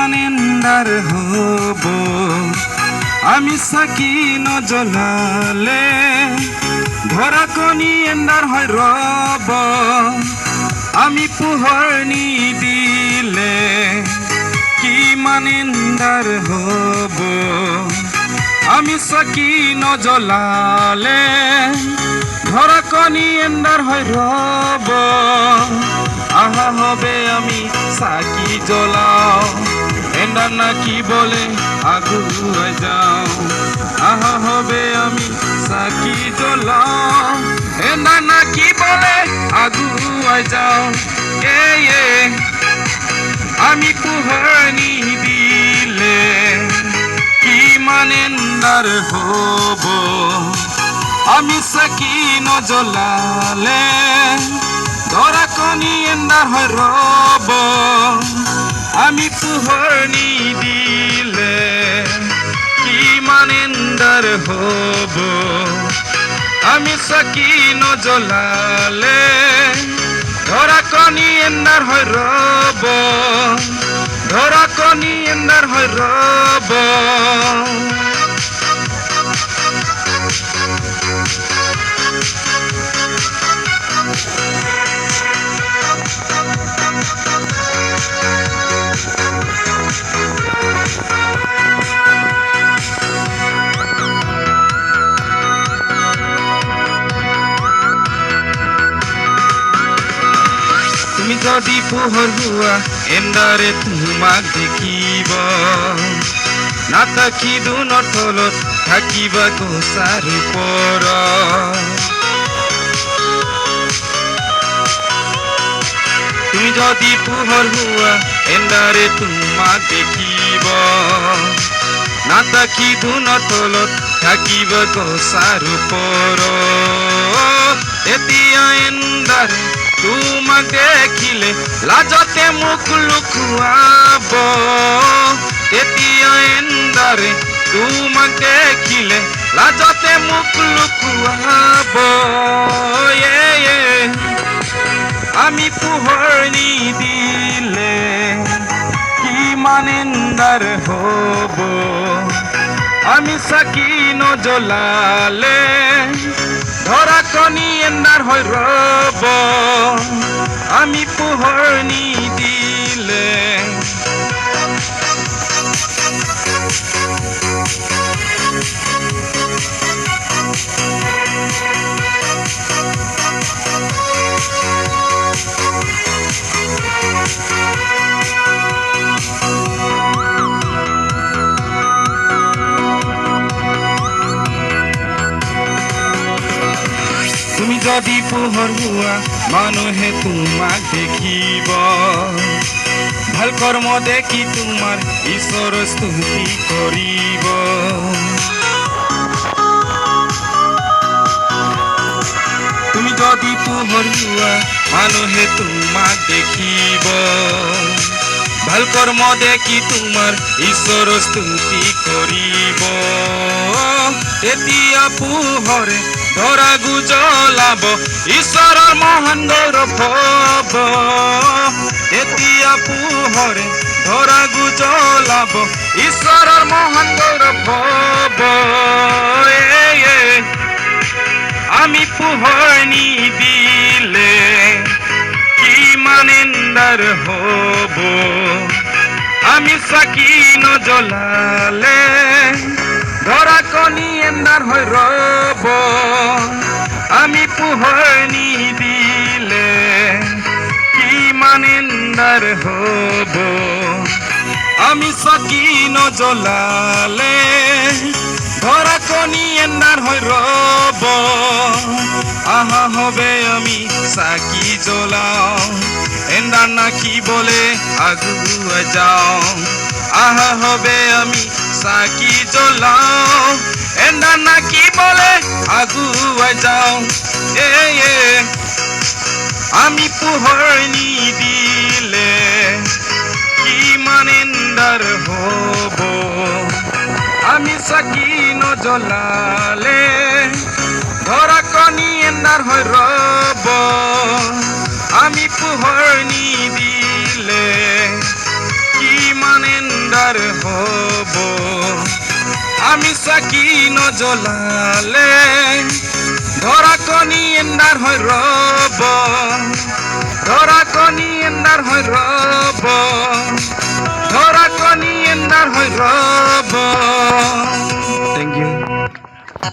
মানেন্দার হব আমি সাকি নজলালে ধরা কনি এন্দার হয় রব আমি পোহর নি দিলে কি মানেন্দার হব আমি সাকি নজলালে ধরা কনি এন্দার হয় রব আহা হবে আমি সাকি জ্বলাও এন্দার না কি বলে আগুয়ে যাও আহা হবে আমি সাকি জ্বলাও এন্দার না কি বলে আগুয়ে যাও এ আমি পোহর নি দিলে কি মানেন্দার হব আমি সাকি নজলালে ধরা কনি এন্দার হয় রব আমি পোহর নি দিলে কি মানেন্দার হব আমি সাকি নজলালে ধরা কনি এন্দার হয় রব ধরা কনি এন্দার হয় রব তুমি যদি পোহর হুয়া এন্দারে তোমাক দেখিব না থাকি দুনৰ তলত থাকিবা গছাৰ ওপৰত তুমি যদি পোহৰ হুয়া এন্দাৰে তোমাক দেখিব না থাকি দুনৰ তলত থাকিবা গছাৰ ওপৰত এতিয়া এন্দাৰে তোমাক দেখিলে লাজতে মুখ লুকুৱাব এতিয়া এন্দাৰে তোমাক দেখিলে লাজতে মুখ লুকুৱাব আমি পোহৰ নি দিলে কি মানেন্দাৰ হব আমি সাকি নজলালে ধৰা কনি এন্দাৰ হয় ৰব আমি পোহৰ নি দিলে তুমি যদি পোহৰ হোৱা মানুহে তোমাক দেখিব ভাল কৰ্ম দেখি তোমাৰ ঈশ্বৰৰ স্তুতি কৰিব তুমি যদি পোহৰ হোৱা মানুহে তোমাক দেখিব ভাল কৰ্ম দেখি তোমাৰ ঈশ্বৰৰ স্তুতি কৰিব তেতিয়া পোহৰে ধৰা গুজলাব ঈশ্বৰৰ মহান গৌৰৱ হব এতিয়া পোহৰে ধৰা গুজলাব ঈশ্বৰৰ মহান গৌৰৱ হব আমি পোহৰ নি দিলে কি মানেন্দাৰ হব আমি সাকি নজলালে ধরা কনি এন্দার হয় রব আমি পোহর নি দিলে কি মানেন্দার হব আমি সাকি নজলালে ধরা কনি এন্দার হয় রব আহা হবে আমি সাকি জ্বলাও এন্দার না কি বলে আগুয়ে যাও আহা হবে আমি সাকি জ্বলাও এন্দার না কি বলে আগুয়ে যাও আমি পোহর নি দিলে কি মানেন্দার হব আমি সাকি নজলালে ধরা কনি এন্দার হয় রব আমি পোহর নি দিলে কি মানেন এন্ডার হব আমি সাকি নজলালে ধরা কনি এন্ডার হয় রব ধরা কনি এন্ডার হয় রব